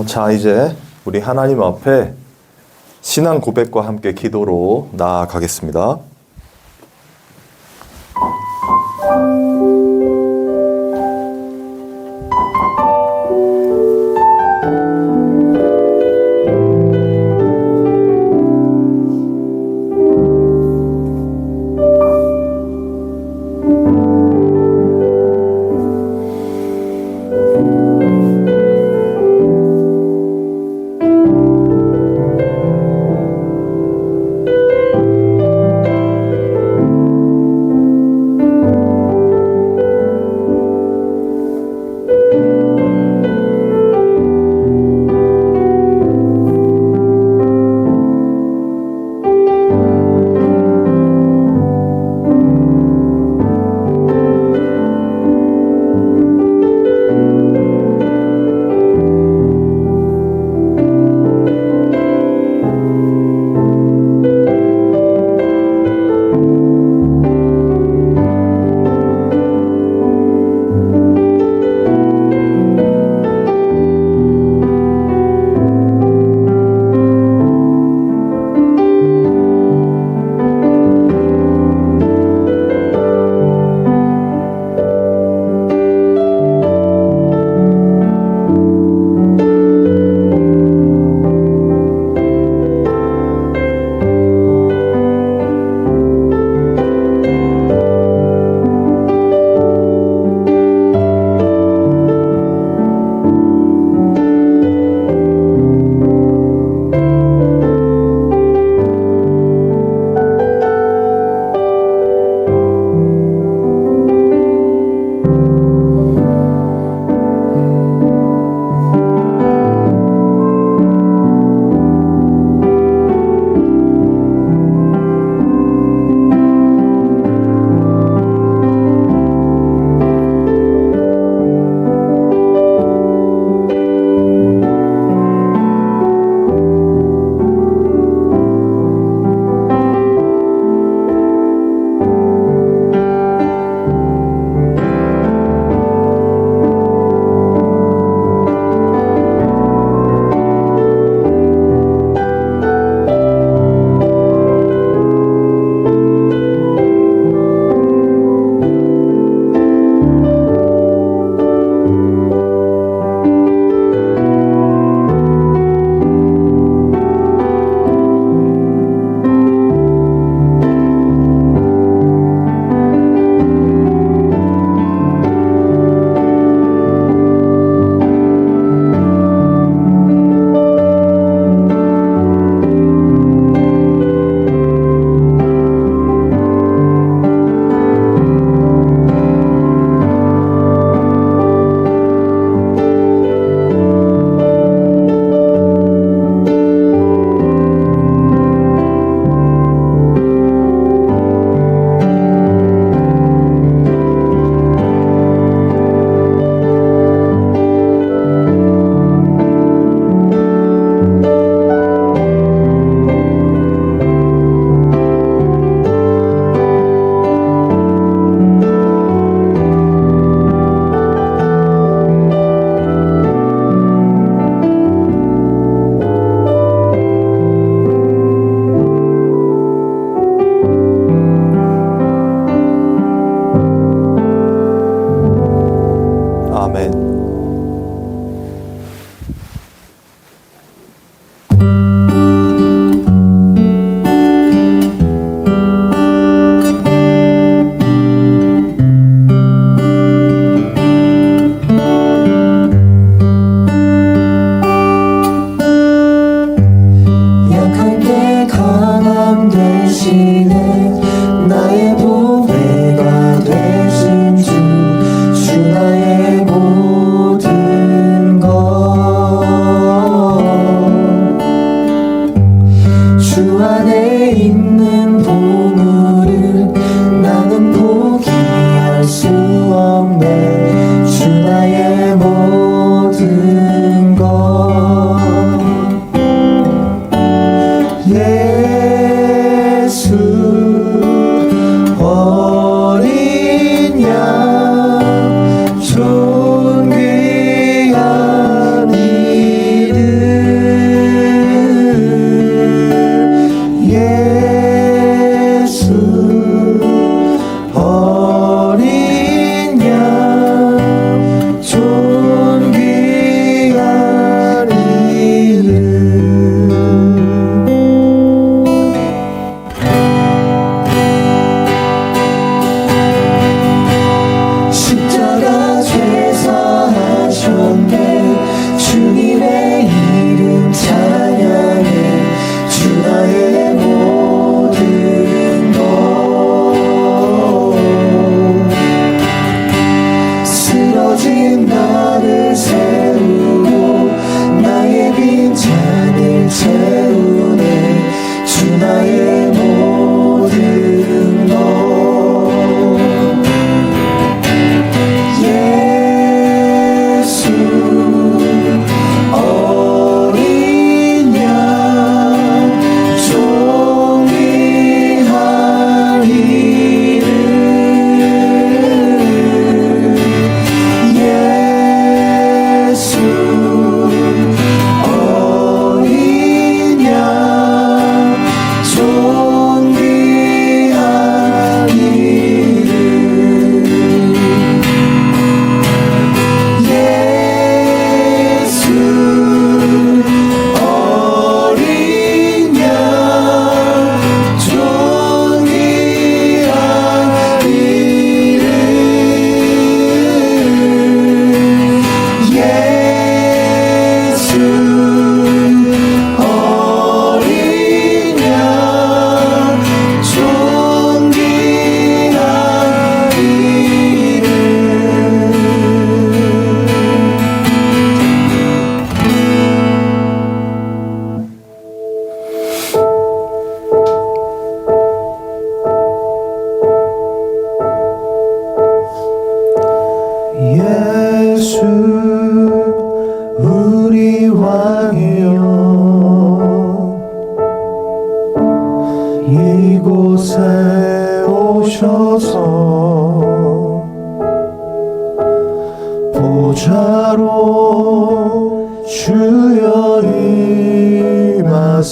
자, 이제 우리 하나님 앞에 신앙 고백과 함께 기도로 나아가겠습니다.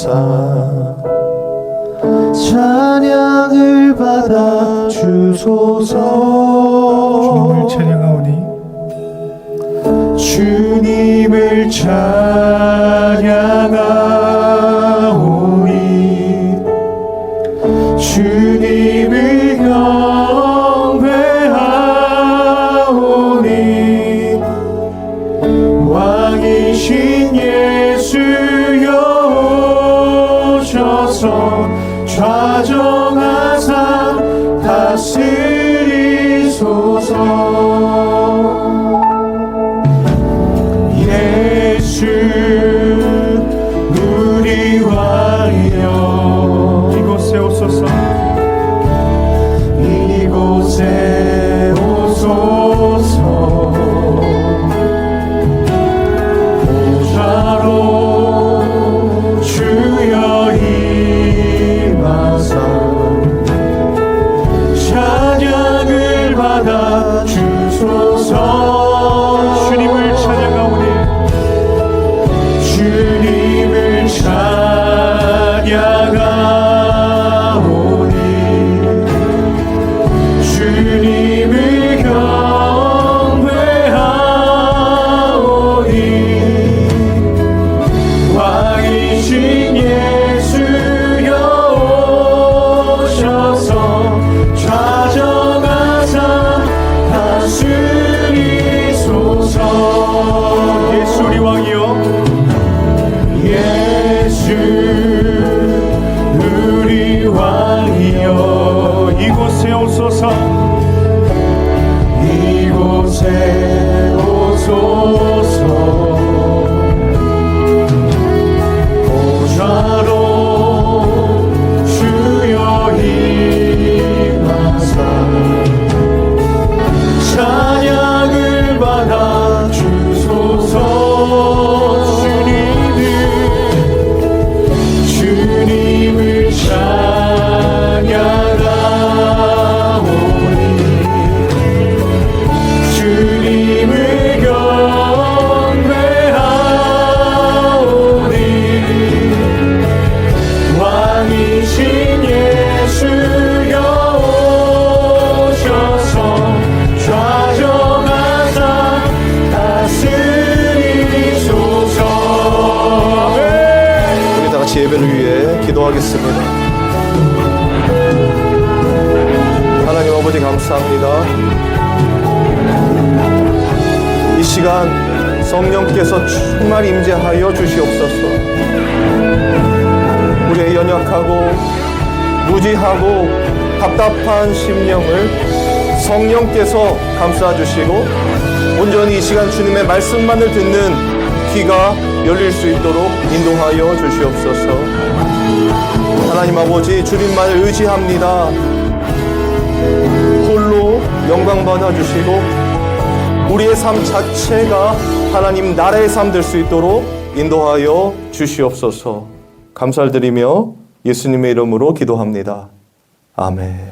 주사 찬양을 받아 주소서. 주님을 찬양하오니 주님을 경배하오니 왕이신 예수여 오셔서 좌정하사 다스리소서. 예수 우리 왕이여 이곳에 오소서. 이곳에 오소서. 보좌로 주여 임하사 찬양을 받아 주소서. 주님을 찬양하오니 주님을 찬양하오니 주님을 경배하오니 왕이신 예수여 오셔서 좌정하사 다스리소서. 예수 우리 왕이여 예수 우리 왕이여 이곳에 오소서. 이곳에 오소서. 보좌로 주여 임하사 찬양을 받아 주소서. 주님을 찬양하오니 주님을 경배하오니 왕이신 예수여 오셔서 좌정하사 다스리소서. 우리 다 같이 예배를 위해 기도하겠습니다. 하나님 아버지 감사합니다. 이 시간 성령께서 충만히 임재하여 주시옵소서. 우리의 연약하고 무지하고 답답한 심령을 성령께서 감싸주시고 온전히 이 시간 주님의 말씀만을 듣는 귀가 열릴 수 있도록 인도하여 주시옵소서. 하나님 아버지 주님만을 의지합니다. 홀로 영광 받아주시고 우리의 삶 자체가 하나님 나라의 삶 될 수 있도록 인도하여 주시옵소서. 감사를 드리며 예수님의 이름으로 기도합니다. 아멘.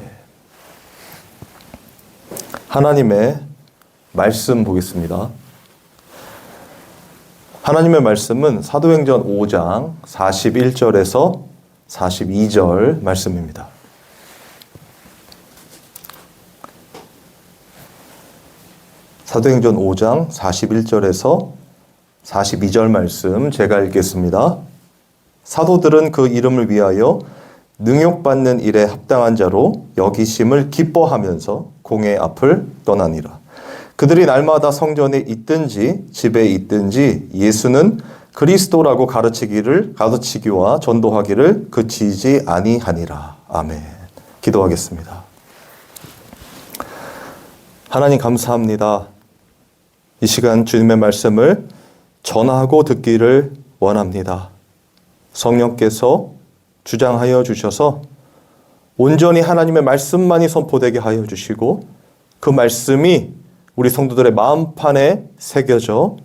하나님의 말씀 보겠습니다. 하나님의 말씀은 사도행전 5장 41절에서 42절 말씀입니다. 사도행전 5장 41절에서 42절 말씀 제가 읽겠습니다. 사도들은 그 이름을 위하여 능욕받는 일에 합당한 자로 여기심을 기뻐하면서 공회 앞을 떠나니라. 그들이 날마다 성전에 있든지 집에 있든지 예수는 그리스도라고 가르치기와 전도하기를 그치지 아니하니라. 아멘. 기도하겠습니다. 하나님 감사합니다. 이 시간 주님의 말씀을 전하고 듣기를 원합니다. 성령께서 주장하여 주셔서 온전히 하나님의 말씀만이 선포되게 하여 주시고 그 말씀이 우리 성도들의 마음판에 새겨져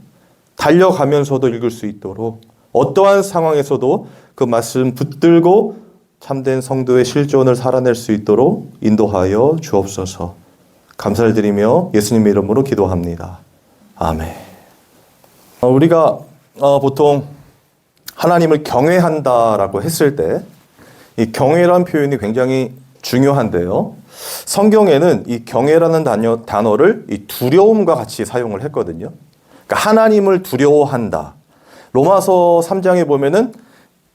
달려가면서도 읽을 수 있도록 어떠한 상황에서도 그 말씀 붙들고 참된 성도의 실존을 살아낼 수 있도록 인도하여 주옵소서. 감사를 드리며 예수님의 이름으로 기도합니다. 아멘. 우리가 보통 하나님을 경외한다라고 했을 때 이 경외라는 표현이 굉장히 중요한데요. 성경에는 이 경외라는 단어를 이 두려움과 같이 사용을 했거든요. 그러니까 하나님을 두려워한다. 로마서 3장에 보면은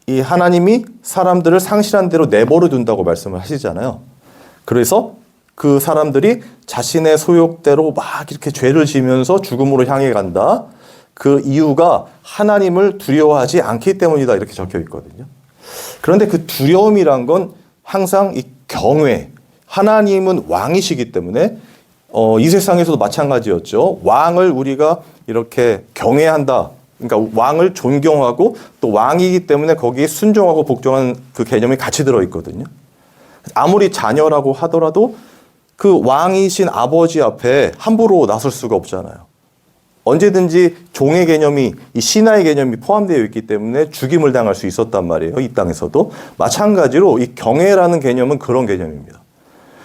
이 하나님이 사람들을 상실한 대로 내버려 둔다고 말씀을 하시잖아요. 그래서 그 사람들이 자신의 소욕대로 막 이렇게 죄를 지면서 죽음으로 향해 간다. 그 이유가 하나님을 두려워하지 않기 때문이다. 이렇게 적혀 있거든요. 그런데 그 두려움이란 건 항상 이 경외, 하나님은 왕이시기 때문에 이 세상에서도 마찬가지였죠. 왕을 우리가 이렇게 경외한다. 그러니까 왕을 존경하고 또 왕이기 때문에 거기에 순종하고 복종하는 그 개념이 같이 들어있거든요. 아무리 자녀라고 하더라도 그 왕이신 아버지 앞에 함부로 나설 수가 없잖아요. 언제든지 종의 개념이, 이 신하의 개념이 포함되어 있기 때문에 죽임을 당할 수 있었단 말이에요. 이 땅에서도. 마찬가지로 이 경외라는 개념은 그런 개념입니다.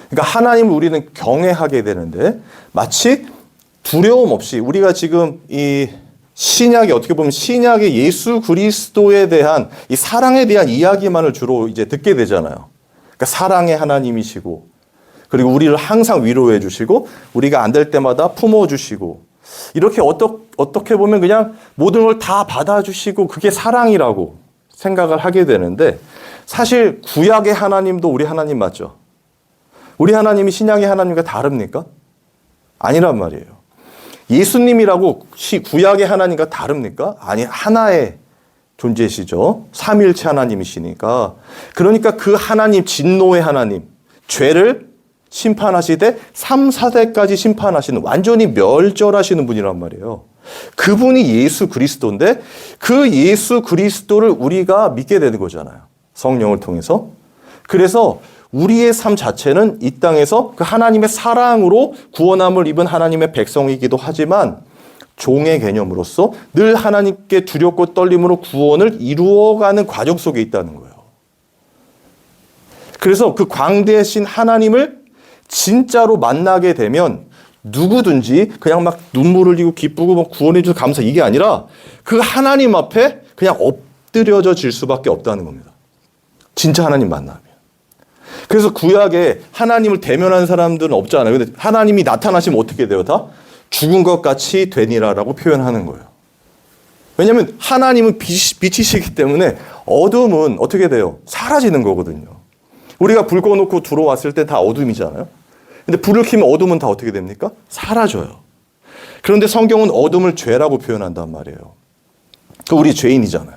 그러니까 하나님을 우리는 경외하게 되는데 마치 두려움 없이 우리가 지금 이 신약이 어떻게 보면 신약의 예수 그리스도에 대한 이 사랑에 대한 이야기만을 주로 이제 듣게 되잖아요. 그러니까 사랑의 하나님이시고 그리고 우리를 항상 위로해 주시고 우리가 안 될 때마다 품어 주시고 이렇게 어떻게 보면 그냥 모든 걸 다 받아주시고 그게 사랑이라고 생각을 하게 되는데 사실 구약의 하나님도 우리 하나님 맞죠? 우리 하나님이 신약의 하나님과 다릅니까? 아니란 말이에요. 예수님이라고 구약의 하나님과 다릅니까? 아니, 하나의 존재시죠. 삼위일체 하나님이시니까. 그러니까 그 하나님, 진노의 하나님, 죄를 심판하시되 3, 4대까지 심판하시는 완전히 멸절하시는 분이란 말이에요. 그분이 예수 그리스도인데 그 예수 그리스도를 우리가 믿게 되는 거잖아요. 성령을 통해서. 그래서 우리의 삶 자체는 이 땅에서 그 하나님의 사랑으로 구원함을 입은 하나님의 백성이기도 하지만 종의 개념으로서 늘 하나님께 두렵고 떨림으로 구원을 이루어가는 과정 속에 있다는 거예요. 그래서 그 광대하신 하나님을 진짜로 만나게 되면 누구든지 그냥 막 눈물을 흘리고 기쁘고 막 구원해 주셔서 감사 이게 아니라 그 하나님 앞에 그냥 엎드려져 질 수밖에 없다는 겁니다. 진짜 하나님 만나면. 그래서 구약에 하나님을 대면한 사람들은 없잖아요. 근데 하나님이 나타나시면 어떻게 돼요? 다 죽은 것 같이 되니라라고 표현하는 거예요. 왜냐하면 하나님은 빛이시기 때문에 어둠은 어떻게 돼요? 사라지는 거거든요. 우리가 불 꺼놓고 들어왔을 때 다 어둠이잖아요. 근데 불을 켜면 어둠은 다 어떻게 됩니까? 사라져요. 그런데 성경은 어둠을 죄라고 표현한단 말이에요. 그 우리 죄인이잖아요.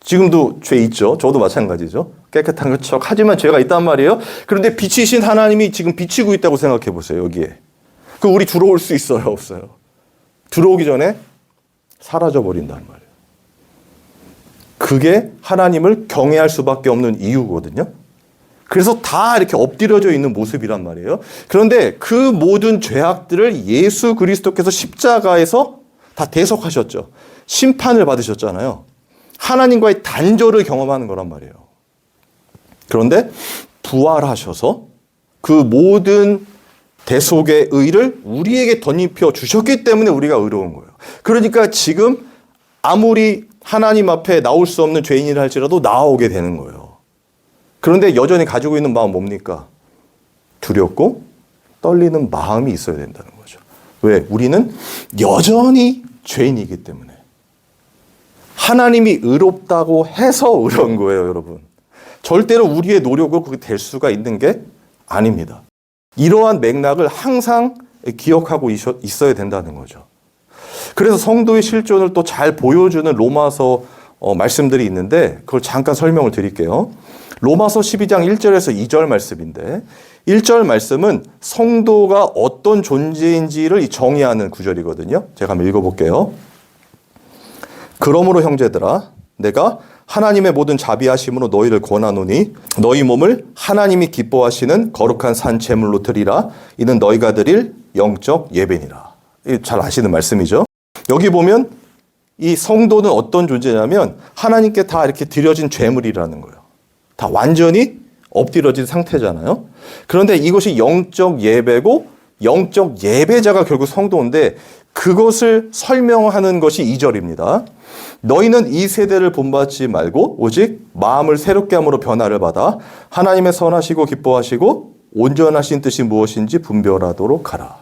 지금도 죄 있죠. 저도 마찬가지죠. 깨끗한 척 하지만 죄가 있단 말이에요. 그런데 빛이신 하나님이 지금 비치고 있다고 생각해 보세요. 여기에. 그 우리 들어올 수 있어요? 없어요? 들어오기 전에 사라져 버린단 말이에요. 그게 하나님을 경외할 수밖에 없는 이유거든요. 그래서 다 이렇게 엎드려져 있는 모습이란 말이에요. 그런데 그 모든 죄악들을 예수 그리스도께서 십자가에서 다 대속하셨죠. 심판을 받으셨잖아요. 하나님과의 단절을 경험하는 거란 말이에요. 그런데 부활하셔서 그 모든 대속의 의를 우리에게 덧입혀 주셨기 때문에 우리가 의로운 거예요. 그러니까 지금 아무리 하나님 앞에 나올 수 없는 죄인이라 할지라도 나오게 되는 거예요. 그런데 여전히 가지고 있는 마음 뭡니까? 두렵고 떨리는 마음이 있어야 된다는 거죠. 왜? 우리는 여전히 죄인이기 때문에. 하나님이 의롭다고 해서 의로운 거예요, 여러분. 절대로 우리의 노력으로 그렇게 될 수가 있는 게 아닙니다. 이러한 맥락을 항상 기억하고 있어야 된다는 거죠. 그래서 성도의 실존을 또 잘 보여주는 로마서 말씀들이 있는데 그걸 잠깐 설명을 드릴게요. 로마서 12장 1절에서 2절 말씀인데 1절 말씀은 성도가 어떤 존재인지를 정의하는 구절이거든요. 제가 한번 읽어볼게요. 그러므로 형제들아 내가 하나님의 모든 자비하심으로 너희를 권하노니 너희 몸을 하나님이 기뻐하시는 거룩한 산 제물로 드리라. 이는 너희가 드릴 영적 예배니라. 잘 아시는 말씀이죠. 여기 보면 이 성도는 어떤 존재냐면 하나님께 다 이렇게 드려진 제물이라는 거예요. 다 완전히 엎드려진 상태잖아요. 그런데 이것이 영적 예배고 영적 예배자가 결국 성도인데 그것을 설명하는 것이 2절입니다. 너희는 이 세대를 본받지 말고 오직 마음을 새롭게 함으로 변화를 받아 하나님의 선하시고 기뻐하시고 온전하신 뜻이 무엇인지 분별하도록 하라.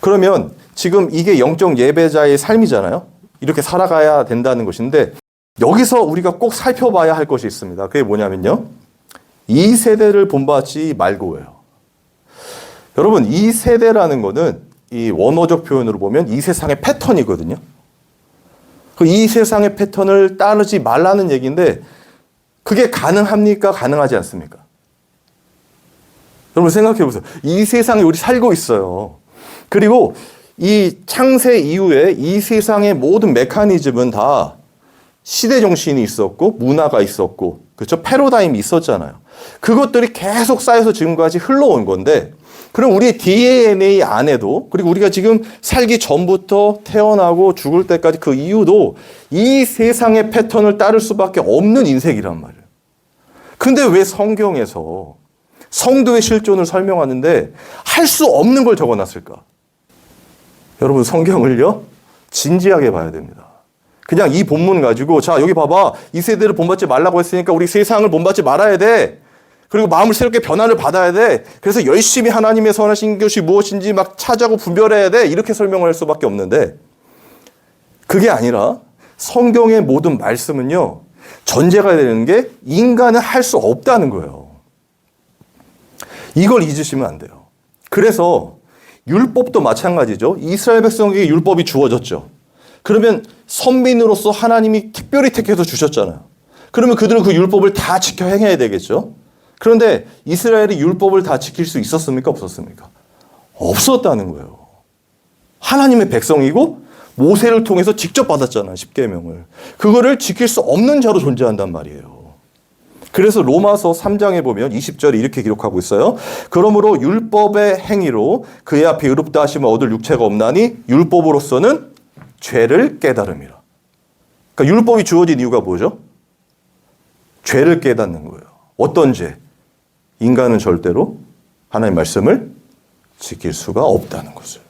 그러면 지금 이게 영적 예배자의 삶이잖아요. 이렇게 살아가야 된다는 것인데 여기서 우리가 꼭 살펴봐야 할 것이 있습니다. 그게 뭐냐면요. 이 세대를 본받지 말고예요. 여러분, 이 세대라는 거는 이 원어적 표현으로 보면 이 세상의 패턴이거든요. 이 세상의 패턴을 따르지 말라는 얘기인데 그게 가능합니까? 가능하지 않습니까? 여러분 생각해 보세요. 이 세상에 우리 살고 있어요. 그리고 이 창세 이후에 이 세상의 모든 메커니즘은 다 시대 정신이 있었고 문화가 있었고 그렇죠? 패러다임이 있었잖아요. 그것들이 계속 쌓여서 지금까지 흘러온 건데 그럼 우리의 DNA 안에도 그리고 우리가 지금 살기 전부터 태어나고 죽을 때까지 그 이유도 이 세상의 패턴을 따를 수밖에 없는 인생이란 말이에요. 근데 왜 성경에서 성도의 실존을 설명하는데 할 수 없는 걸 적어놨을까? 여러분 성경을요 진지하게 봐야 됩니다. 그냥 이 본문 가지고 자 여기 봐봐 이 세대를 본받지 말라고 했으니까 우리 세상을 본받지 말아야 돼. 그리고 마음을 새롭게 변화를 받아야 돼. 그래서 열심히 하나님의 선하신 것이 무엇인지 막 찾아고 분별해야 돼. 이렇게 설명을 할 수밖에 없는데 그게 아니라 성경의 모든 말씀은요. 전제가 되는 게 인간은 할 수 없다는 거예요. 이걸 잊으시면 안 돼요. 그래서 율법도 마찬가지죠. 이스라엘 백성에게 율법이 주어졌죠. 그러면 선민으로서 하나님이 특별히 택해서 주셨잖아요. 그러면 그들은 그 율법을 다 지켜 행해야 되겠죠. 그런데 이스라엘이 율법을 다 지킬 수 있었습니까? 없었습니까? 없었다는 거예요. 하나님의 백성이고 모세를 통해서 직접 받았잖아요. 십계명을. 그거를 지킬 수 없는 자로 존재한단 말이에요. 그래서 로마서 3장에 보면 20절에 이렇게 기록하고 있어요. 그러므로 율법의 행위로 그의 앞에 의롭다 하심을 얻을 육체가 없나니 율법으로서는 죄를 깨달음이라. 그러니까 율법이 주어진 이유가 뭐죠? 죄를 깨닫는 거예요. 어떤 죄? 인간은 절대로 하나님의 말씀을 지킬 수가 없다는 것을.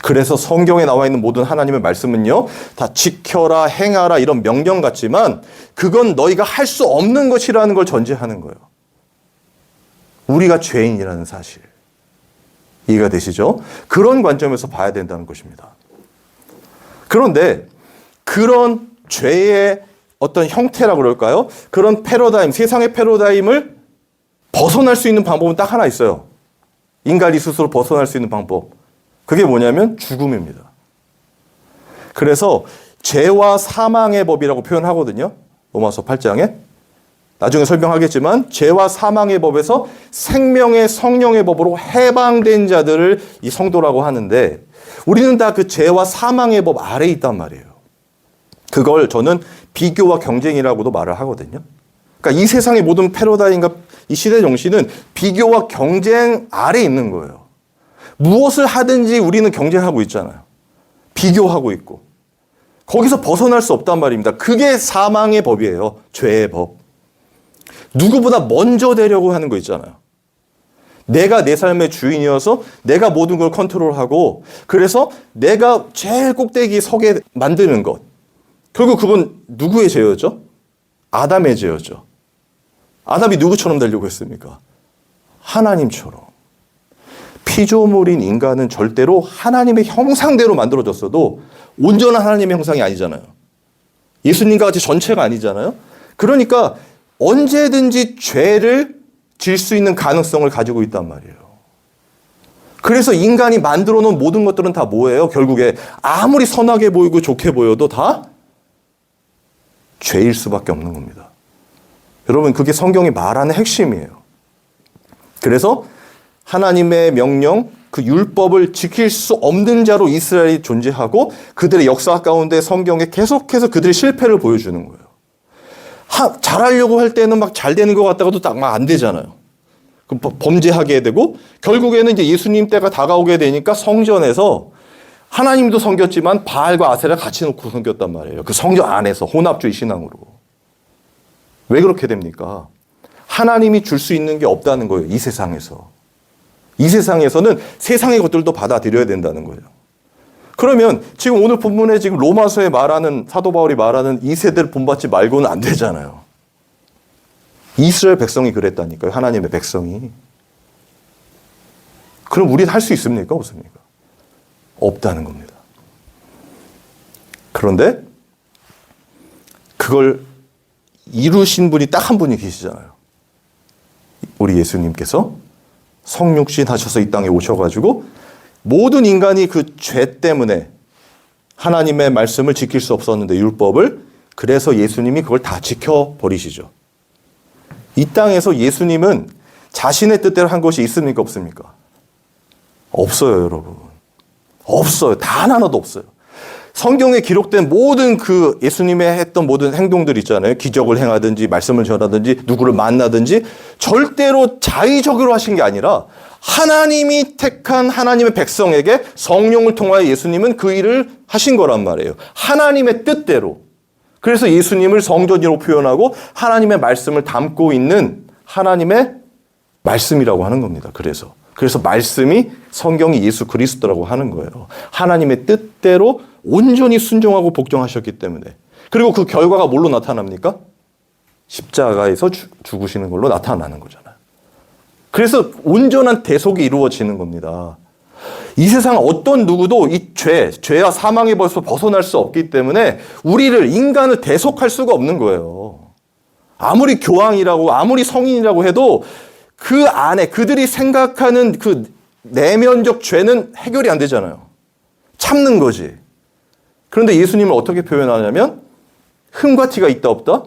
그래서 성경에 나와 있는 모든 하나님의 말씀은요, 다 지켜라, 행하라 이런 명령 같지만 그건 너희가 할 수 없는 것이라는 걸 전제하는 거예요. 우리가 죄인이라는 사실. 이해가 되시죠? 그런 관점에서 봐야 된다는 것입니다. 그런데 그런 죄의 어떤 형태라고 그럴까요? 그런 패러다임, 세상의 패러다임을 벗어날 수 있는 방법은 딱 하나 있어요. 인간이 스스로 벗어날 수 있는 방법. 그게 뭐냐면 죽음입니다. 그래서 죄와 사망의 법이라고 표현하거든요. 로마서 8장에. 나중에 설명하겠지만 죄와 사망의 법에서 생명의 성령의 법으로 해방된 자들을 이 성도라고 하는데 우리는 다 그 죄와 사망의 법 아래에 있단 말이에요. 그걸 저는 비교와 경쟁이라고도 말을 하거든요. 그러니까 이 세상의 모든 패러다임과 이 시대 정신은 비교와 경쟁 아래에 있는 거예요. 무엇을 하든지 우리는 경쟁하고 있잖아요. 비교하고 있고. 거기서 벗어날 수 없단 말입니다. 그게 사망의 법이에요. 죄의 법. 누구보다 먼저 되려고 하는 거 있잖아요. 내가 내 삶의 주인이어서 내가 모든 걸 컨트롤하고 그래서 내가 제일 꼭대기에 서게 만드는 것. 결국 그건 누구의 죄였죠? 아담의 죄였죠. 아담이 누구처럼 되려고 했습니까? 하나님처럼. 피조물인 인간은 절대로 하나님의 형상대로 만들어졌어도 온전한 하나님의 형상이 아니잖아요. 예수님과 같이 전체가 아니잖아요. 그러니까 언제든지 죄를 질 수 있는 가능성을 가지고 있단 말이에요. 그래서 인간이 만들어 놓은 모든 것들은 다 뭐예요? 결국에 아무리 선하게 보이고 좋게 보여도 다 죄일 수밖에 없는 겁니다. 여러분 그게 성경이 말하는 핵심이에요. 그래서 하나님의 명령, 그 율법을 지킬 수 없는 자로 이스라엘이 존재하고 그들의 역사 가운데 성경에 계속해서 그들의 실패를 보여주는 거예요. 잘하려고 할 때는 막 잘 되는 것 같다가도 딱 막 안 되잖아요. 범죄하게 되고 결국에는 이제 예수님 때가 다가오게 되니까 성전에서 하나님도 섬겼지만 바알과 아세라 같이 놓고 섬겼단 말이에요. 그 성전 안에서 혼합주의 신앙으로. 왜 그렇게 됩니까? 하나님이 줄 수 있는 게 없다는 거예요. 이 세상에서. 이 세상에서는 세상의 것들도 받아들여야 된다는 거예요. 그러면 지금 오늘 본문에 지금 로마서에 말하는 사도 바울이 말하는 이 세대를 본받지 말고는 안 되잖아요. 이스라엘 백성이 그랬다니까요. 하나님의 백성이. 그럼 우리는 할 수 있습니까? 없습니까? 없다는 겁니다. 그런데 그걸 이루신 분이 딱 한 분이 계시잖아요. 우리 예수님께서 성육신 하셔서 이 땅에 오셔가지고 모든 인간이 그 죄 때문에 하나님의 말씀을 지킬 수 없었는데 율법을, 그래서 예수님이 그걸 다 지켜버리시죠. 이 땅에서 예수님은 자신의 뜻대로 한 것이 있습니까? 없습니까? 없어요, 여러분. 없어요. 단 하나도 없어요. 성경에 기록된 모든 그 예수님의 했던 모든 행동들 있잖아요. 기적을 행하든지 말씀을 전하든지 누구를 만나든지 절대로 자의적으로 하신 게 아니라 하나님이 택한 하나님의 백성에게 성령을 통하여 예수님은 그 일을 하신 거란 말이에요. 하나님의 뜻대로. 그래서 예수님을 성전이라고 표현하고 하나님의 말씀을 담고 있는 하나님의 말씀이라고 하는 겁니다. 그래서 말씀이 성경이 예수 그리스도라고 하는 거예요. 하나님의 뜻대로 온전히 순종하고 복종하셨기 때문에. 그리고 그 결과가 뭘로 나타납니까? 십자가에서 죽으시는 걸로 나타나는 거잖아요. 그래서 온전한 대속이 이루어지는 겁니다. 이 세상 어떤 누구도 이 죄와 사망에 벌써 벗어날 수 없기 때문에 우리를, 인간을 대속할 수가 없는 거예요. 아무리 교황이라고 아무리 성인이라고 해도 그 안에 그들이 생각하는 그 내면적 죄는 해결이 안 되잖아요. 참는 거지. 그런데 예수님을 어떻게 표현하냐면 흠과 티가 있다 없다?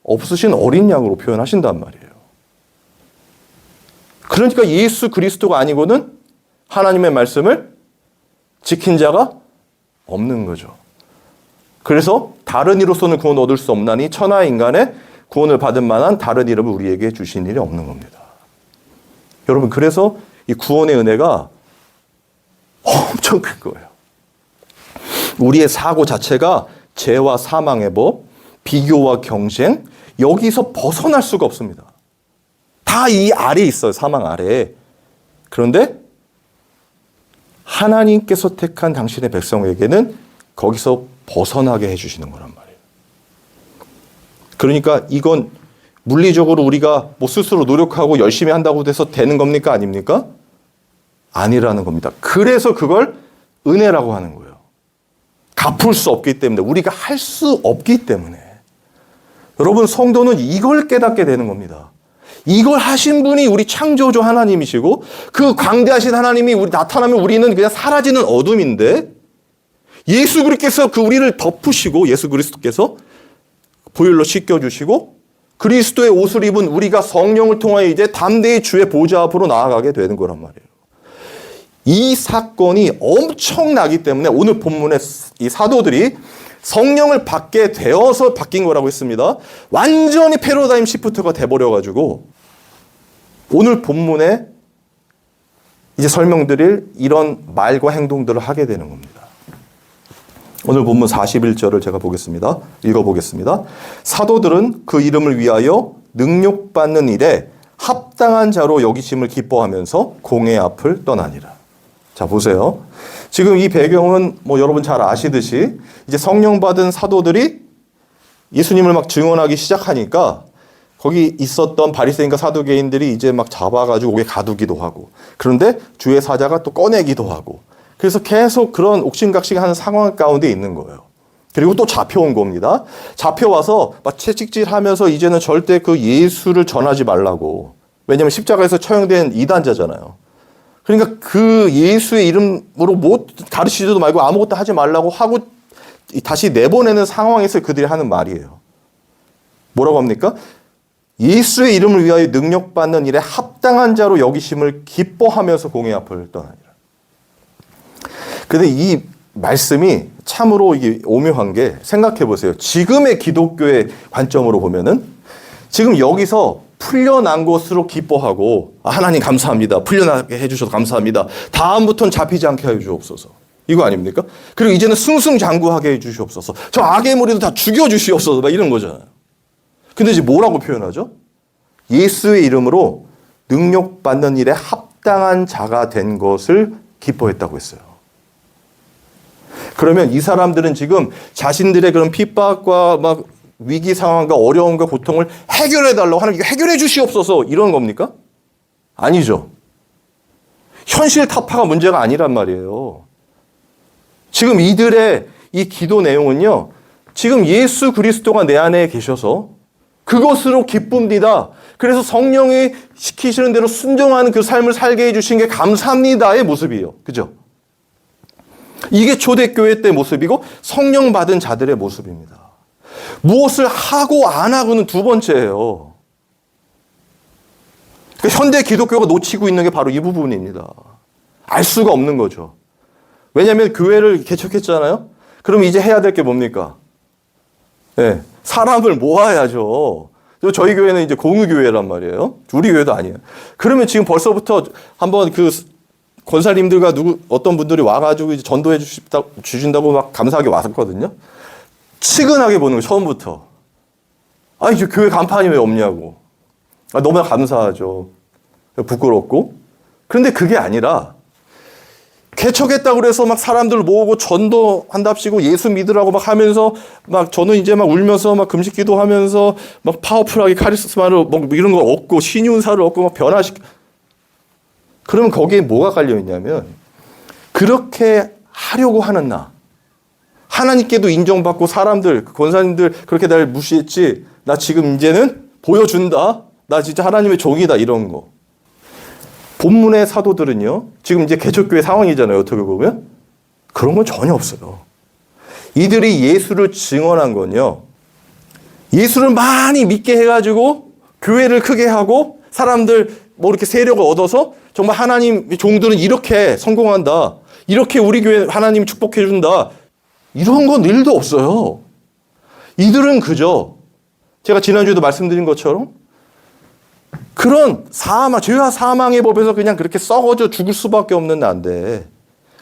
없으신 어린 양으로 표현하신단 말이에요. 그러니까 예수 그리스도가 아니고는 하나님의 말씀을 지킨 자가 없는 거죠. 그래서 다른 이로서는 구원 얻을 수 없나니 천하 인간의 구원을 받을 만한 다른 이름을 우리에게 주신 일이 없는 겁니다. 여러분, 그래서 이 구원의 은혜가 엄청 큰 거예요. 우리의 사고 자체가 죄와 사망의 법, 비교와 경쟁, 여기서 벗어날 수가 없습니다. 다 이 아래에 있어요. 사망 아래에. 그런데 하나님께서 택한 당신의 백성에게는 거기서 벗어나게 해주시는 거란 말이에요. 그러니까 이건 물리적으로 우리가 뭐 스스로 노력하고 열심히 한다고 해서 되는 겁니까? 아닙니까? 아니라는 겁니다. 그래서 그걸 은혜라고 하는 거예요. 갚을 수 없기 때문에, 우리가 할 수 없기 때문에. 여러분, 성도는 이걸 깨닫게 되는 겁니다. 이걸 하신 분이 우리 창조주 하나님이시고 그 광대하신 하나님이 우리 나타나면 우리는 그냥 사라지는 어둠인데, 예수 그리스도께서 그 우리를 덮으시고, 예수 그리스도께서 보혈로 씻겨주시고 그리스도의 옷을 입은 우리가 성령을 통하여 이제 담대히 주의 보좌 앞으로 나아가게 되는 거란 말이에요. 이 사건이 엄청나기 때문에 오늘 본문의 이 사도들이 성령을 받게 되어서 바뀐 거라고 했습니다. 완전히 패러다임 시프트가 돼버려가지고 오늘 본문에 이제 설명드릴 이런 말과 행동들을 하게 되는 겁니다. 오늘 본문 41절을 제가 보겠습니다. 읽어보겠습니다. 사도들은 그 이름을 위하여 능욕받는 일에 합당한 자로 여기심을 기뻐하면서 공회 앞을 떠나니라. 자, 보세요. 지금 이 배경은 뭐 여러분 잘 아시듯이 이제 성령 받은 사도들이 예수님을 막 증언하기 시작하니까 거기 있었던 바리새인과 사두개인들이 이제 막 잡아가지고 옥에 가두기도 하고, 그런데 주의 사자가 또 꺼내기도 하고, 그래서 계속 그런 옥신각신하는 상황 가운데 있는 거예요. 그리고 또 잡혀온 겁니다. 잡혀와서 막 채찍질하면서 이제는 절대 그 예수를 전하지 말라고. 왜냐하면 십자가에서 처형된 이단자잖아요. 그러니까 그 예수의 이름으로 뭐 가르치지도 말고 아무것도 하지 말라고 하고 다시 내보내는 상황에서 그들이 하는 말이에요. 뭐라고 합니까? 예수의 이름을 위하여 능력받는 일에 합당한 자로 여기심을 기뻐하면서 공회 앞을 떠나니라. 근데 이 말씀이 참으로 이게 오묘한 게, 생각해 보세요. 지금의 기독교의 관점으로 보면은 지금 여기서 풀려난 것으로 기뻐하고, 하나님 감사합니다. 풀려나게 해주셔서 감사합니다. 다음부터는 잡히지 않게 해주옵소서. 이거 아닙니까? 그리고 이제는 승승장구하게 해주시옵소서. 저 악의 무리도 다 죽여주시옵소서. 막 이런 거잖아요. 근데 이제 뭐라고 표현하죠? 예수의 이름으로 능력받는 일에 합당한 자가 된 것을 기뻐했다고 했어요. 그러면 이 사람들은 지금 자신들의 그런 핍박과 막 위기 상황과 어려움과 고통을 해결해 달라고 하나님 해결해 주시옵소서 이런 겁니까? 아니죠. 현실 타파가 문제가 아니란 말이에요. 지금 이들의 이 기도 내용은요. 지금 예수 그리스도가 내 안에 계셔서 그것으로 기쁩니다. 그래서 성령이 시키시는 대로 순종하는 그 삶을 살게 해주신 게 감사합니다의 모습이에요. 그죠? 이게 초대교회 때 모습이고 성령 받은 자들의 모습입니다. 무엇을 하고 안 하고는 두 번째예요. 그러니까 현대 기독교가 놓치고 있는 게 바로 이 부분입니다. 알 수가 없는 거죠. 왜냐하면 교회를 개척했잖아요. 그럼 이제 해야 될 게 뭡니까? 네, 사람을 모아야죠. 저희 교회는 이제 공의교회란 말이에요. 우리 교회도 아니에요. 그러면 지금 벌써부터 한번 그 권사님들과 어떤 분들이 와가지고 이제 전도해 주신다고 막 감사하게 왔었거든요. 치근하게 보는 거 처음부터. 아니, 교회 간판이 왜 없냐고. 너무나 감사하죠. 부끄럽고. 그런데 그게 아니라 개척했다고 그래서 막 사람들 모으고 전도한답시고 예수 믿으라고 막 하면서 막 저는 이제 막 울면서 막 금식 기도하면서 막 파워풀하게 카리스마를 막 이런 거 얻고 신윤사를 얻고 막 그러면 거기에 뭐가 깔려 있냐면 그렇게 하려고 하는 나. 하나님께도 인정받고 사람들, 권사님들 그렇게 날 무시했지. 나 지금 이제는 보여준다. 나 진짜 하나님의 종이다. 이런 거. 본문의 사도들은요. 지금 이제 개척교회 상황이잖아요. 어떻게 보면. 그런 건 전혀 없어요. 이들이 예수를 증언한 건요. 예수를 많이 믿게 해가지고 교회를 크게 하고 사람들 뭐 이렇게 세력을 얻어서 정말 하나님 종들은 이렇게 성공한다. 이렇게 우리 교회 하나님 축복해 준다. 이런 건 일도 없어요. 이들은 그저 제가 지난주에도 말씀드린 것처럼 그런 죄와 사망의 법에서 그냥 그렇게 썩어져 죽을 수밖에 없는 난데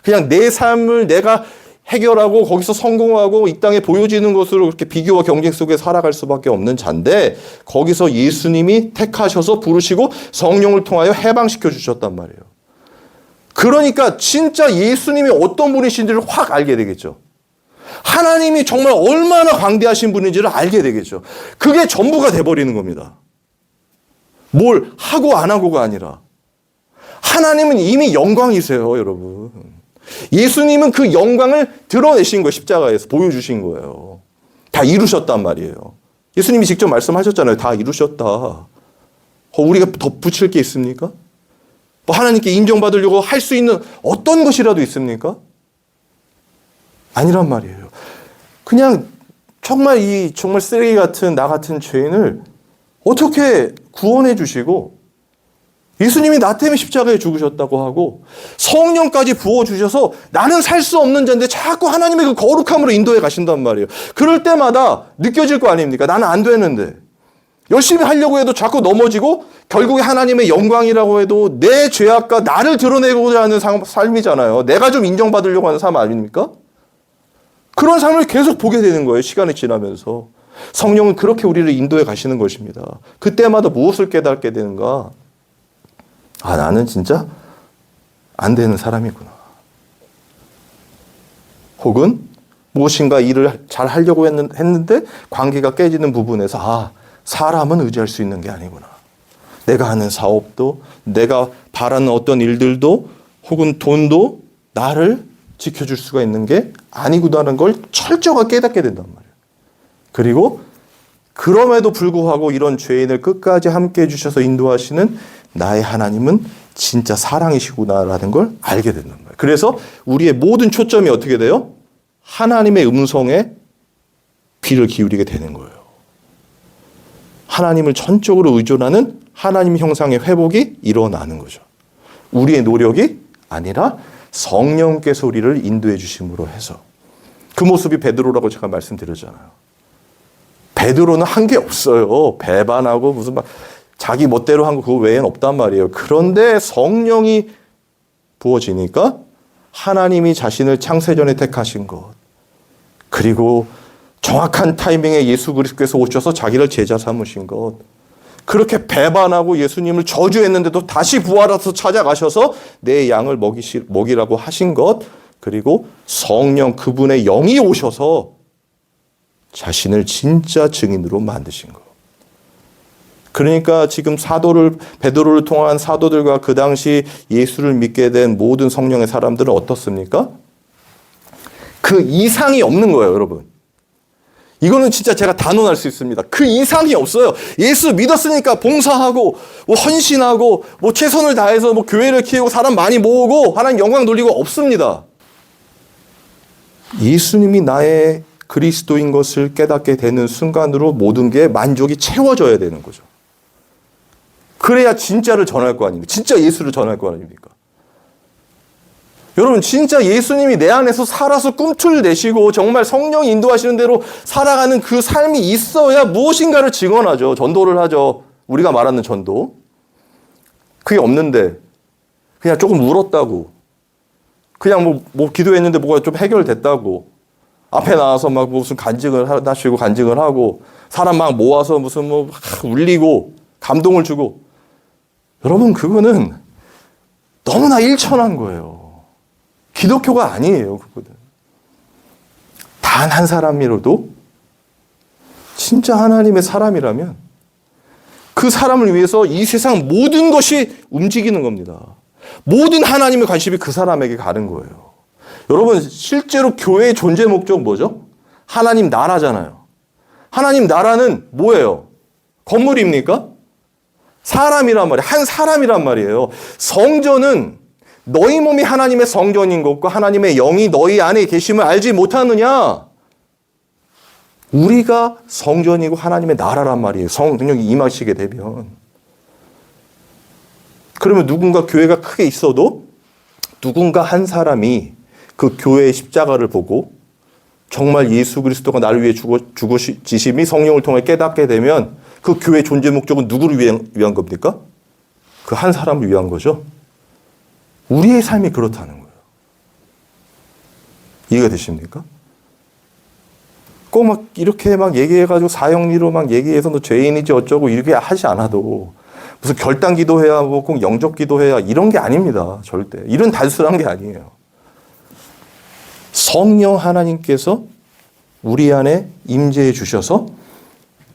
그냥 내 삶을 내가 해결하고 거기서 성공하고 이 땅에 보여지는 것으로 그렇게 비교와 경쟁 속에 살아갈 수밖에 없는 자인데 거기서 예수님이 택하셔서 부르시고 성령을 통하여 해방시켜 주셨단 말이에요. 그러니까 진짜 예수님이 어떤 분이신지를 확 알게 되겠죠. 하나님이 정말 얼마나 광대하신 분인지를 알게 되겠죠. 그게 전부가 돼버리는 겁니다. 뭘 하고 안 하고가 아니라 하나님은 이미 영광이세요, 여러분. 예수님은 그 영광을 드러내신 거예요. 십자가에서 보여주신 거예요. 다 이루셨단 말이에요. 예수님이 직접 말씀하셨잖아요. 다 이루셨다. 우리가 덧붙일 게 있습니까? 뭐 하나님께 인정받으려고 할 수 있는 어떤 것이라도 있습니까? 아니란 말이에요. 그냥 정말 정말 쓰레기 같은 나 같은 죄인을 어떻게 구원해 주시고 예수님이 나 때문에 십자가에 죽으셨다고 하고 성령까지 부어주셔서 나는 살 수 없는 자인데 자꾸 하나님의 그 거룩함으로 인도해 가신단 말이에요. 그럴 때마다 느껴질 거 아닙니까? 나는 안 되는데. 열심히 하려고 해도 자꾸 넘어지고 결국에 하나님의 영광이라고 해도 내 죄악과 나를 드러내고자 하는 삶이잖아요. 내가 좀 인정받으려고 하는 삶 아닙니까? 그런 삶을 계속 보게 되는 거예요. 시간이 지나면서. 성령은 그렇게 우리를 인도해 가시는 것입니다. 그때마다 무엇을 깨닫게 되는가? 나는 진짜 안 되는 사람이구나. 혹은 무엇인가 일을 잘 하려고 했는데 관계가 깨지는 부분에서 사람은 의지할 수 있는 게 아니구나. 내가 하는 사업도 내가 바라는 어떤 일들도 혹은 돈도 나를 지켜줄 수가 있는 게 아니구나라는 걸 철저하게 깨닫게 된단 말이에요. 그리고 그럼에도 불구하고 이런 죄인을 끝까지 함께 해주셔서 인도하시는 나의 하나님은 진짜 사랑이시구나라는 걸 알게 된단 말이에요. 그래서 우리의 모든 초점이 어떻게 돼요? 하나님의 음성에 귀를 기울이게 되는 거예요. 하나님을 전적으로 의존하는 하나님 형상의 회복이 일어나는 거죠. 우리의 노력이 아니라 성령께서 우리를 인도해 주심으로 해서 그 모습이 베드로라고 제가 말씀드렸잖아요. 베드로는 한 게 없어요. 배반하고 무슨 자기 멋대로 한 거 그거 외에는 없단 말이에요. 그런데 성령이 부어지니까 하나님이 자신을 창세전에 택하신 것 그리고 정확한 타이밍에 예수 그리스도께서 오셔서 자기를 제자 삼으신 것 그렇게 배반하고 예수님을 저주했는데도 다시 부활해서 찾아가셔서 내 양을 먹이라고 하신 것 그리고 성령 그분의 영이 오셔서 자신을 진짜 증인으로 만드신 거. 그러니까 지금 베드로를 통한 사도들과 그 당시 예수를 믿게 된 모든 성령의 사람들은 어떻습니까? 그 이상이 없는 거예요, 여러분. 이거는 진짜 제가 단언할 수 있습니다. 그 이상이 없어요. 예수 믿었으니까 봉사하고, 헌신하고, 최선을 다해서 교회를 키우고 사람 많이 모으고 하나님 영광 돌리고 없습니다. 예수님이 나의 그리스도인 것을 깨닫게 되는 순간으로 모든 게 만족이 채워져야 되는 거죠. 그래야 진짜를 전할 거 아닙니까? 진짜 예수를 전할 거 아닙니까? 여러분, 진짜 예수님이 내 안에서 살아서 꿈틀 내시고 정말 성령이 인도하시는 대로 살아가는 그 삶이 있어야 무엇인가를 증언하죠. 전도를 하죠. 우리가 말하는 전도. 그게 없는데 그냥 조금 울었다고, 그냥 기도했는데 뭐가 좀 해결됐다고, 앞에 나와서 무슨 간증을 하시고 간증을 하고 사람 막 모아서 무슨 울리고 감동을 주고, 여러분, 그거는 너무나 일천한 거예요. 기독교가 아니에요, 그거는. 단 한 사람이라도 진짜 하나님의 사람이라면 그 사람을 위해서 이 세상 모든 것이 움직이는 겁니다. 모든 하나님의 관심이 그 사람에게 가는 거예요. 여러분, 실제로 교회의 존재 목적 뭐죠? 하나님 나라잖아요. 하나님 나라는 뭐예요? 건물입니까? 사람이란 말이에요. 한 사람이란 말이에요. 성전은 너희 몸이 하나님의 성전인 것과 하나님의 영이 너희 안에 계심을 알지 못하느냐? 우리가 성전이고 하나님의 나라란 말이에요. 성령이 임하시게 되면. 그러면 누군가 교회가 크게 있어도 누군가 한 사람이 그 교회의 십자가를 보고 정말 예수 그리스도가 나를 위해 죽으시심이 성령을 통해 깨닫게 되면 그 교회의 존재 목적은 누구를 위한 겁니까? 그 한 사람을 위한 거죠. 우리의 삶이 그렇다는 거예요. 이해가 되십니까? 꼭 이렇게 얘기해가지고 사형리로 얘기해서 너 죄인이지 어쩌고 이렇게 하지 않아도 무슨 결단 기도해야 꼭 영접 기도해야 이런 게 아닙니다. 절대. 이런 단순한 게 아니에요. 성령 하나님께서 우리 안에 임재해 주셔서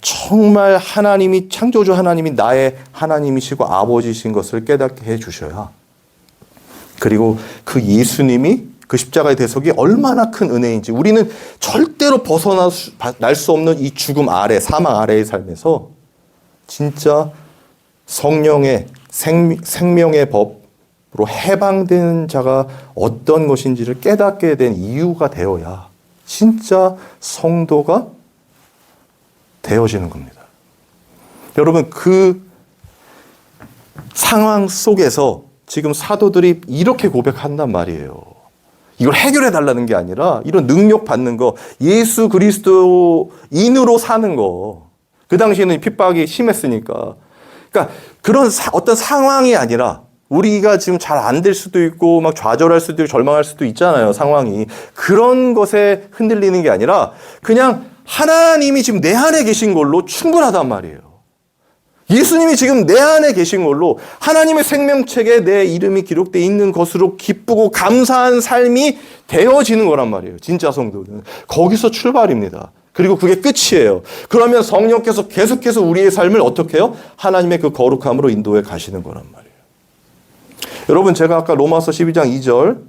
정말 하나님이, 창조주 하나님이 나의 하나님이시고 아버지신 것을 깨닫게 해 주셔야, 그리고 그 예수님이 그 십자가의 대속이 얼마나 큰 은혜인지 우리는 절대로 벗어날 수 없는 이 죽음 아래, 사망 아래의 삶에서 진짜 성령의 생명의 법으로 해방된 자가 어떤 것인지를 깨닫게 된 이유가 되어야 진짜 성도가 되어지는 겁니다. 여러분, 그 상황 속에서 지금 사도들이 이렇게 고백한단 말이에요. 이걸 해결해 달라는 게 아니라 이런 능력 받는 거, 예수 그리스도인으로 사는 거. 그 당시에는 핍박이 심했으니까. 그러니까 그런 어떤 상황이 아니라 우리가 지금 잘 안 될 수도 있고 좌절할 수도 있고 절망할 수도 있잖아요, 상황이. 그런 것에 흔들리는 게 아니라 그냥 하나님이 지금 내 안에 계신 걸로 충분하단 말이에요. 예수님이 지금 내 안에 계신 걸로 하나님의 생명책에 내 이름이 기록되어 있는 것으로 기쁘고 감사한 삶이 되어지는 거란 말이에요. 진짜 성도는. 거기서 출발입니다. 그리고 그게 끝이에요. 그러면 성령께서 계속해서 우리의 삶을 어떻게 해요? 하나님의 그 거룩함으로 인도해 가시는 거란 말이에요. 여러분, 제가 아까 로마서 12장 2절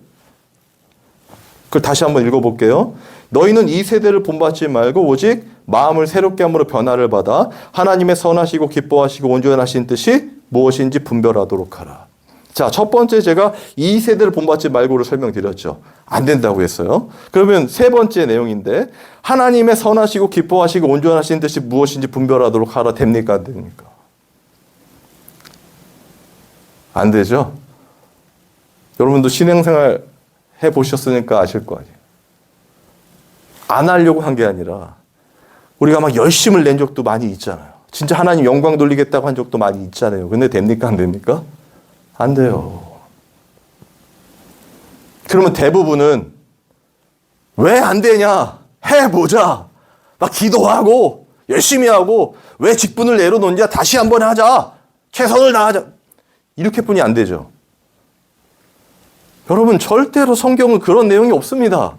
그걸 다시 한번 읽어볼게요. 너희는 이 세대를 본받지 말고 오직 마음을 새롭게 함으로 변화를 받아 하나님의 선하시고 기뻐하시고 온전하신 뜻이 무엇인지 분별하도록 하라. 자, 첫 번째 제가 이 세대를 본받지 말고를 설명드렸죠. 안 된다고 했어요. 그러면 세 번째 내용인데, 하나님의 선하시고 기뻐하시고 온전하신 뜻이 무엇인지 분별하도록 하라. 됩니까? 안 됩니까? 안 되죠? 여러분도 신앙생활 해보셨으니까 아실 거 아니에요. 안 하려고 한 게 아니라 우리가 열심을 낸 적도 많이 있잖아요. 진짜 하나님 영광 돌리겠다고 한 적도 많이 있잖아요. 근데 됩니까? 안 됩니까? 안 돼요. 그러면 대부분은 왜 안 되냐? 해보자. 기도하고 열심히 하고 왜 직분을 내려놓냐? 다시 한번 하자. 최선을 다하자. 이렇게뿐이 안 되죠. 여러분, 절대로 성경은 그런 내용이 없습니다.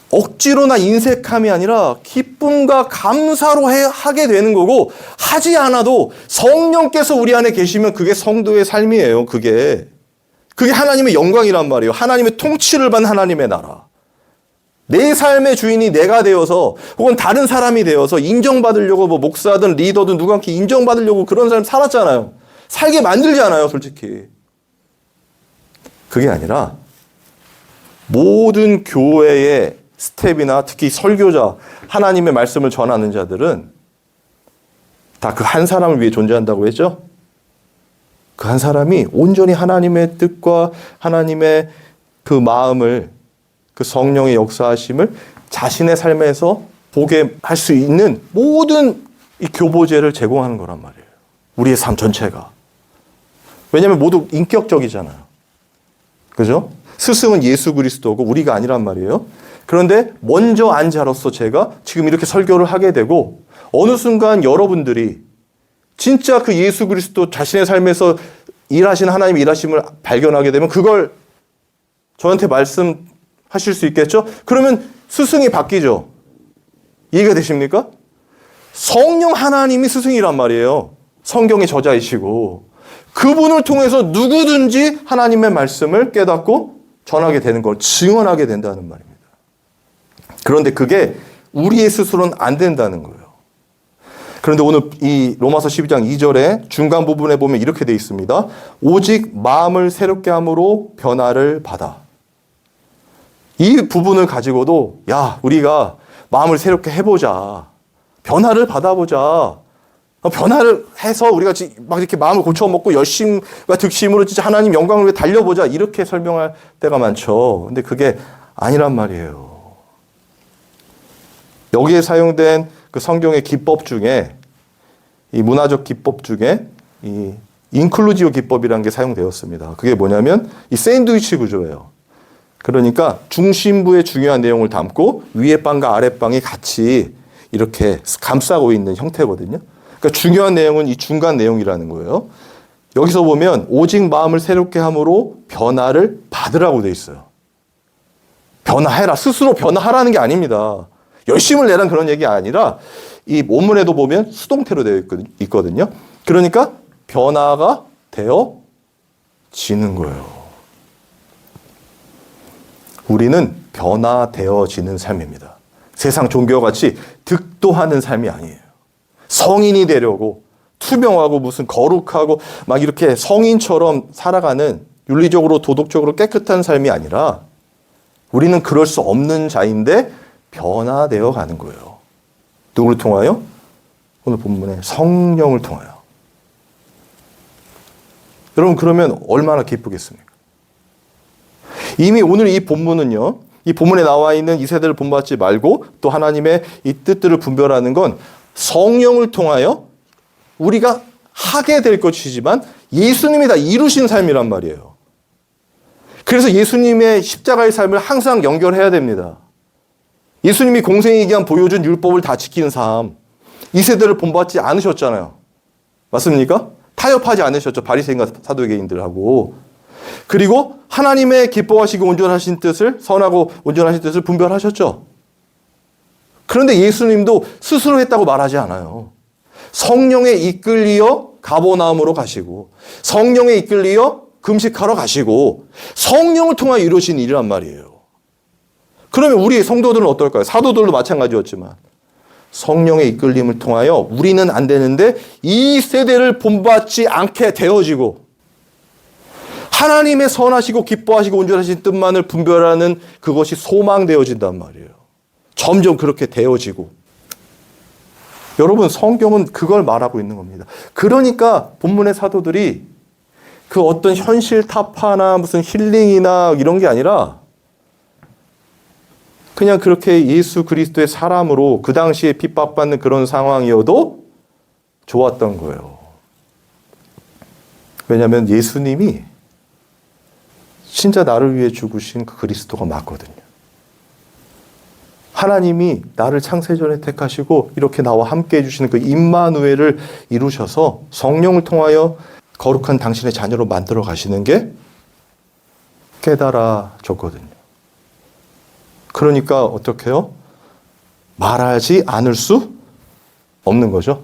억지로나 인색함이 아니라 기쁨과 감사로 하게 되는 거고, 하지 않아도 성령께서 우리 안에 계시면 그게 성도의 삶이에요. 그게 하나님의 영광이란 말이에요. 하나님의 통치를 받는 하나님의 나라. 내 삶의 주인이 내가 되어서 혹은 다른 사람이 되어서 인정받으려고 뭐 목사든 리더든 누구한테 인정받으려고 그런 삶 살았잖아요. 살게 만들지 않아요, 솔직히. 그게 아니라 모든 교회의 스텝이나 특히 설교자, 하나님의 말씀을 전하는 자들은 다 그 한 사람을 위해 존재한다고 했죠? 그 한 사람이 온전히 하나님의 뜻과 하나님의 그 마음을, 그 성령의 역사하심을 자신의 삶에서 보게 할 수 있는 모든 이 교보제를 제공하는 거란 말이에요. 우리의 삶 전체가. 왜냐하면 모두 인격적이잖아요. 그죠? 스승은 예수 그리스도고 우리가 아니란 말이에요. 그런데 먼저 안 자로서 제가 지금 이렇게 설교를 하게 되고, 어느 순간 여러분들이 진짜 그 예수 그리스도 자신의 삶에서 일하시는 하나님의 일하심을 발견하게 되면 그걸 저한테 말씀하실 수 있겠죠? 그러면 스승이 바뀌죠. 이해가 되십니까? 성령 하나님이 스승이란 말이에요. 성경의 저자이시고 그분을 통해서 누구든지 하나님의 말씀을 깨닫고 전하게 되는 걸 증언하게 된다는 말입니다. 그런데 그게 우리의 스스로는 안 된다는 거예요. 그런데 오늘 이 로마서 12장 2절에 중간 부분에 보면 이렇게 되어 있습니다. 오직 마음을 새롭게 함으로 변화를 받아. 이 부분을 가지고도 우리가 마음을 새롭게 해보자. 변화를 받아보자. 변화를 해서 우리가 막 이렇게 마음을 고쳐먹고 열심과 득심으로 진짜 하나님 영광을 위해 달려보자. 이렇게 설명할 때가 많죠. 근데 그게 아니란 말이에요. 여기에 사용된 그 성경의 기법 중에, 이 문화적 기법 중에 이 인클루지오 기법이라는 게 사용되었습니다. 그게 뭐냐면 이 샌드위치 구조예요. 그러니까 중심부의 중요한 내용을 담고 위에 빵과 아래 빵이 같이 이렇게 감싸고 있는 형태거든요. 그러니까 중요한 내용은 이 중간 내용이라는 거예요. 여기서 보면 오직 마음을 새롭게 함으로 변화를 받으라고 돼 있어요. 변화해라. 스스로 변화하라는 게 아닙니다. 열심을 내라는 그런 얘기가 아니라 이 본문에도 보면 수동태로 되어 있거든요. 그러니까 변화가 되어지는 거예요. 우리는 변화되어지는 삶입니다. 세상 종교와 같이 득도하는 삶이 아니에요. 성인이 되려고 투명하고 무슨 거룩하고 막 이렇게 성인처럼 살아가는 윤리적으로 도덕적으로 깨끗한 삶이 아니라 우리는 그럴 수 없는 자인데 변화되어 가는 거예요. 누구를 통하여? 오늘 본문에 성령을 통하여. 여러분, 그러면 얼마나 기쁘겠습니까? 이미 오늘 이 본문은요, 이 본문에 나와 있는 이 세대를 본받지 말고 또 하나님의 이 뜻들을 분별하는 건 성령을 통하여 우리가 하게 될 것이지만 예수님이 다 이루신 삶이란 말이에요. 그래서 예수님의 십자가의 삶을 항상 연결해야 됩니다. 예수님이 공생에 기한 보여준 율법을 다 지키는 삶, 이 세대를 본받지 않으셨잖아요. 맞습니까? 타협하지 않으셨죠. 바리새인과 사두개인들하고. 그리고 하나님의 기뻐하시고 온전하신 뜻을, 선하고 온전하신 뜻을 분별하셨죠. 그런데 예수님도 스스로 했다고 말하지 않아요. 성령에 이끌리어 가버나움으로 가시고, 성령에 이끌리어 금식하러 가시고, 성령을 통하여 이루신 일이란 말이에요. 그러면 우리 성도들은 어떨까요? 사도들도 마찬가지였지만 성령의 이끌림을 통하여 우리는 안 되는데 이 세대를 본받지 않게 되어지고 하나님의 선하시고 기뻐하시고 온전하신 뜻만을 분별하는 그것이 소망되어진단 말이에요. 점점 그렇게 되어지고. 여러분, 성경은 그걸 말하고 있는 겁니다. 그러니까 본문의 사도들이 그 어떤 현실 타파나 무슨 힐링이나 이런 게 아니라 그냥 그렇게 예수 그리스도의 사람으로 그 당시에 핍박받는 그런 상황이어도 좋았던 거예요. 왜냐하면 예수님이 진짜 나를 위해 죽으신 그 그리스도가 맞거든요. 하나님이 나를 창세전에 택하시고 이렇게 나와 함께 해주시는 그 임마누엘을 이루셔서 성령을 통하여 거룩한 당신의 자녀로 만들어 가시는 게 깨달아졌거든요. 그러니까 어떻게 해요? 말하지 않을 수 없는 거죠.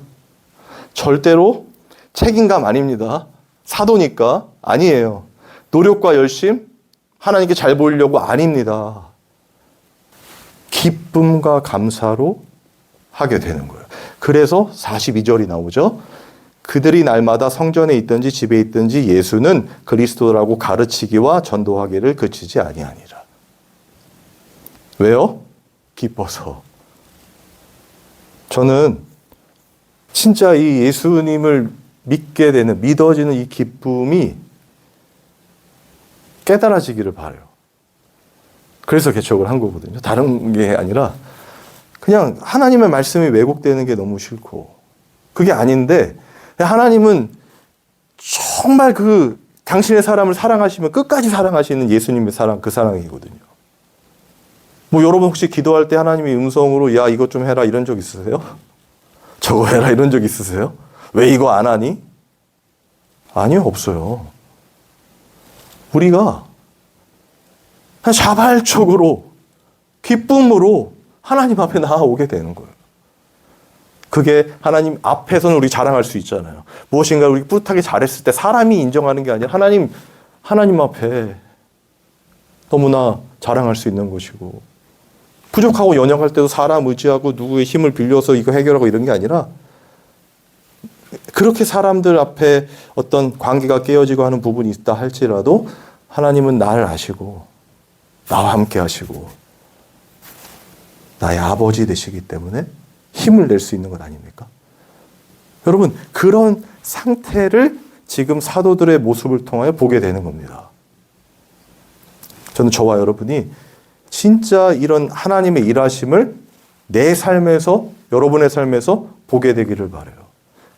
절대로 책임감 아닙니다. 사도니까 아니에요. 노력과 열심, 하나님께 잘 보이려고 아닙니다. 기쁨과 감사로 하게 되는 거예요. 그래서 42절이 나오죠. 그들이 날마다 성전에 있든지 집에 있든지 예수는 그리스도라고 가르치기와 전도하기를 그치지 아니하니라. 왜요? 기뻐서. 저는 진짜 이 예수님을 믿게 되는, 믿어지는 이 기쁨이 깨달아지기를 바라요. 그래서 개척을 한 거거든요. 다른 게 아니라 그냥 하나님의 말씀이 왜곡되는 게 너무 싫고, 그게 아닌데 하나님은 정말 당신의 사람을 사랑하시면 끝까지 사랑하시는 예수님의 사랑, 그 사랑이거든요. 뭐 여러분 혹시 기도할 때 하나님의 음성으로 야 이것 좀 해라 이런 적 있으세요? 저거 해라 이런 적 있으세요? 왜 이거 안 하니? 아니요, 없어요. 우리가 자발적으로 기쁨으로 하나님 앞에 나아오게 되는 거예요. 그게 하나님 앞에서는 우리 자랑할 수 있잖아요. 무엇인가 우리 뿌듯하게 잘했을 때 사람이 인정하는 게 아니라 하나님 앞에 너무나 자랑할 수 있는 것이고, 부족하고 연약할 때도 사람 의지하고 누구의 힘을 빌려서 이거 해결하고 이런 게 아니라, 그렇게 사람들 앞에 어떤 관계가 깨어지고 하는 부분이 있다 할지라도 하나님은 나를 아시고 나와 함께 하시고 나의 아버지 되시기 때문에 힘을 낼 수 있는 것 아닙니까? 여러분, 그런 상태를 지금 사도들의 모습을 통하여 보게 되는 겁니다. 저는 저와 여러분이 진짜 이런 하나님의 일하심을 내 삶에서, 여러분의 삶에서 보게 되기를 바라요.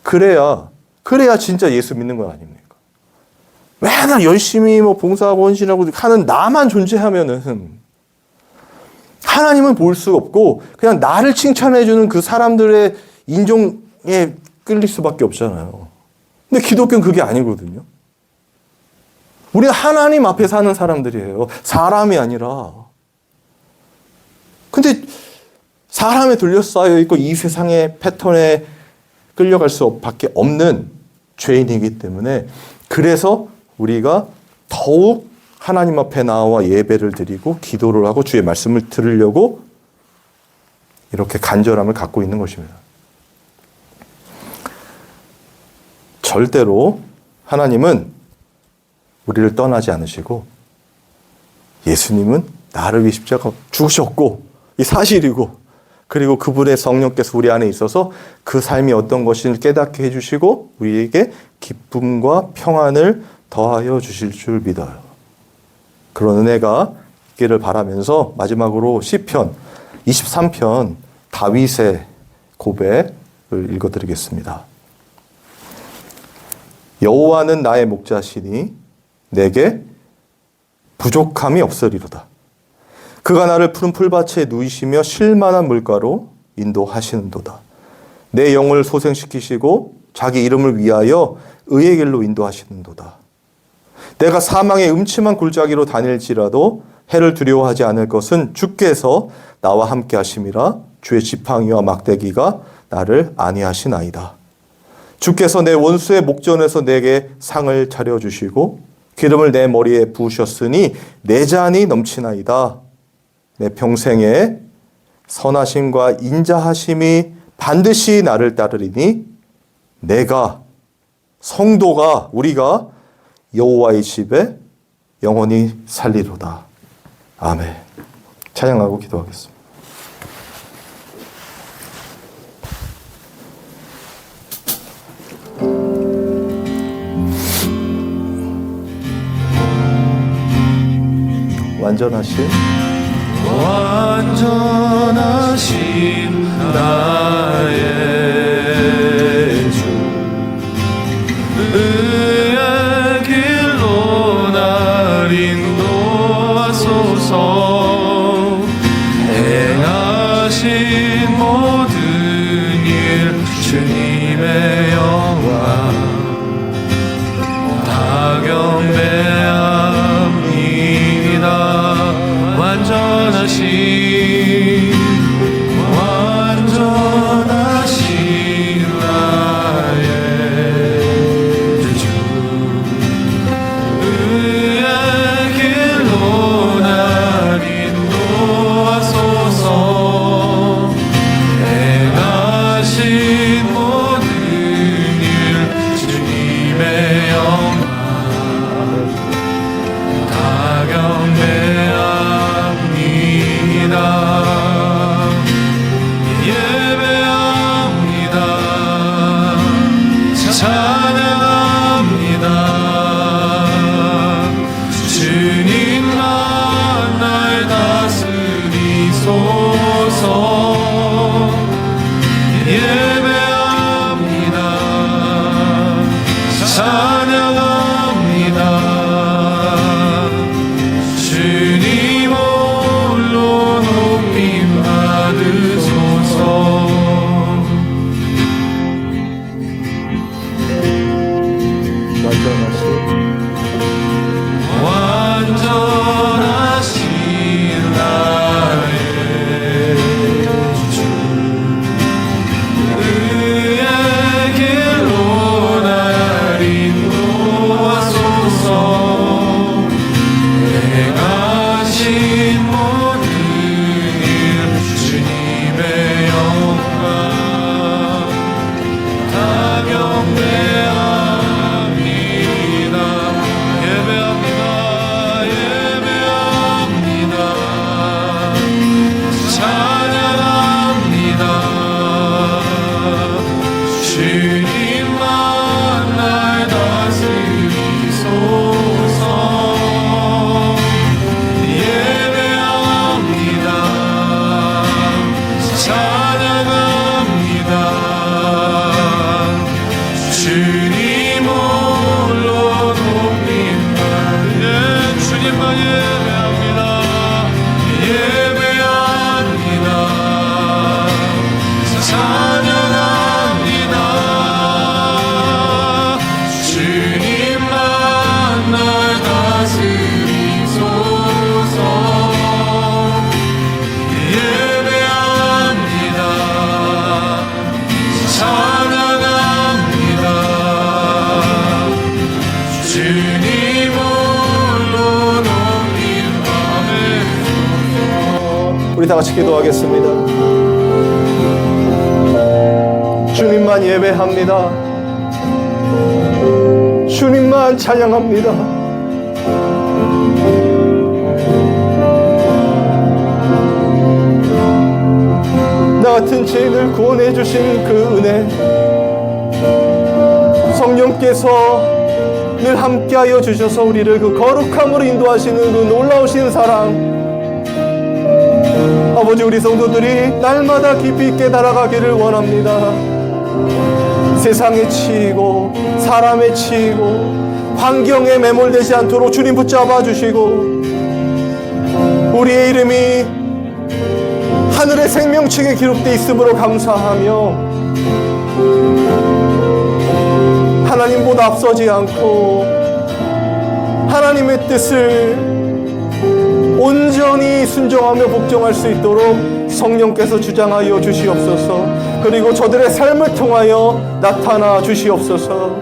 그래야 진짜 예수 믿는 건 아닙니까? 맨날 열심히 봉사하고 헌신하고 하는 나만 존재하면은 하나님은 볼 수가 없고 그냥 나를 칭찬해주는 그 사람들의 인종에 끌릴 수밖에 없잖아요. 근데 기독교는 그게 아니거든요. 우리가 하나님 앞에 사는 사람들이에요. 사람이 아니라. 근데 사람에 둘러싸여 있고 이 세상의 패턴에 끌려갈 수밖에 없는 죄인이기 때문에, 그래서 우리가 더욱 하나님 앞에 나와 예배를 드리고 기도를 하고 주의 말씀을 들으려고 이렇게 간절함을 갖고 있는 것입니다. 절대로 하나님은 우리를 떠나지 않으시고, 예수님은 나를 위해 십자가 죽으셨고, 이 사실이고, 그리고 그분의 성령께서 우리 안에 있어서 그 삶이 어떤 것인지 깨닫게 해주시고 우리에게 기쁨과 평안을 더하여 주실 줄 믿어요. 그런 은혜가 있기를 바라면서 마지막으로 시편 23편 다윗의 고백을 읽어드리겠습니다. 여호와는 나의 목자시니 내게 부족함이 없으리로다. 그가 나를 푸른 풀밭에 누이시며 쉴만한 물가로 인도하시는도다. 내 영을 소생시키시고 자기 이름을 위하여 의의 길로 인도하시는도다. 내가 사망의 음침한 골짜기로 다닐지라도 해를 두려워하지 않을 것은 주께서 나와 함께 하심이라. 주의 지팡이와 막대기가 나를 안위하시나이다. 주께서 내 원수의 목전에서 내게 상을 차려주시고 기름을 내 머리에 부으셨으니 내 잔이 넘치나이다. 내 평생에 선하심과 인자하심이 반드시 나를 따르리니 내가, 성도가, 우리가 여호와의 집에 영원히 살리로다. 아멘. 찬양하고 기도하겠습니다. 완전하신 나의 주, 의의 길로 날 인도하소서. 행하신 모든 일 주님의 영광 다 경배합니다. 우리 다 같이 기도하겠습니다. 주님만 예배합니다. 주님만 찬양합니다. 나 같은 죄인을 구원해 주신 그 은혜, 성령께서 늘 함께하여 주셔서 우리를 그 거룩함으로 인도하시는 그 놀라우신 사랑, 아버지, 우리 성도들이 날마다 깊이 깨달아가기를 원합니다. 세상에 치이고 사람에 치이고 환경에 매몰되지 않도록 주님 붙잡아 주시고, 우리의 이름이 하늘의 생명책에 기록되어 있으므로 감사하며 하나님보다 앞서지 않고 하나님의 뜻을 온전히 순종하며 복종할 수 있도록 성령께서 주장하여 주시옵소서. 그리고 저들의 삶을 통하여 나타나 주시옵소서.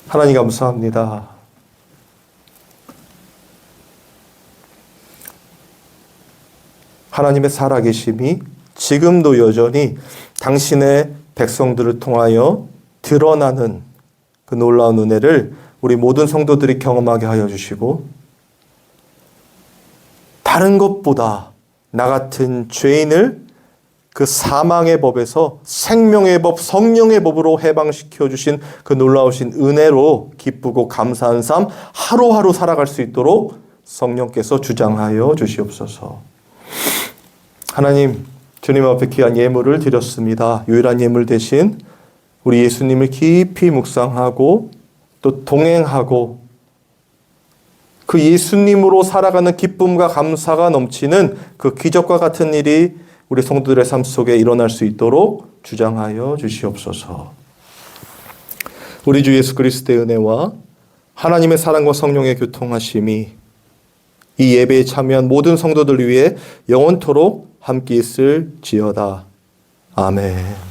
하나님 감사합니다. 하나님의 살아계심이 지금도 여전히 당신의 백성들을 통하여 드러나는 그 놀라운 은혜를 우리 모든 성도들이 경험하게 하여 주시고, 다른 것보다 나 같은 죄인을 그 사망의 법에서 생명의 법, 성령의 법으로 해방시켜 주신 그 놀라우신 은혜로 기쁘고 감사한 삶 하루하루 살아갈 수 있도록 성령께서 주장하여 주시옵소서. 하나님, 주님 앞에 귀한 예물을 드렸습니다. 유일한 예물 대신 우리 예수님을 깊이 묵상하고 또 동행하고 그 예수님으로 살아가는 기쁨과 감사가 넘치는 그 기적과 같은 일이 우리 성도들의 삶 속에 일어날 수 있도록 주장하여 주시옵소서. 우리 주 예수 그리스도의 은혜와 하나님의 사랑과 성령의 교통하심이 이 예배에 참여한 모든 성도들 위해 영원토록 함께 있을지어다. 아멘.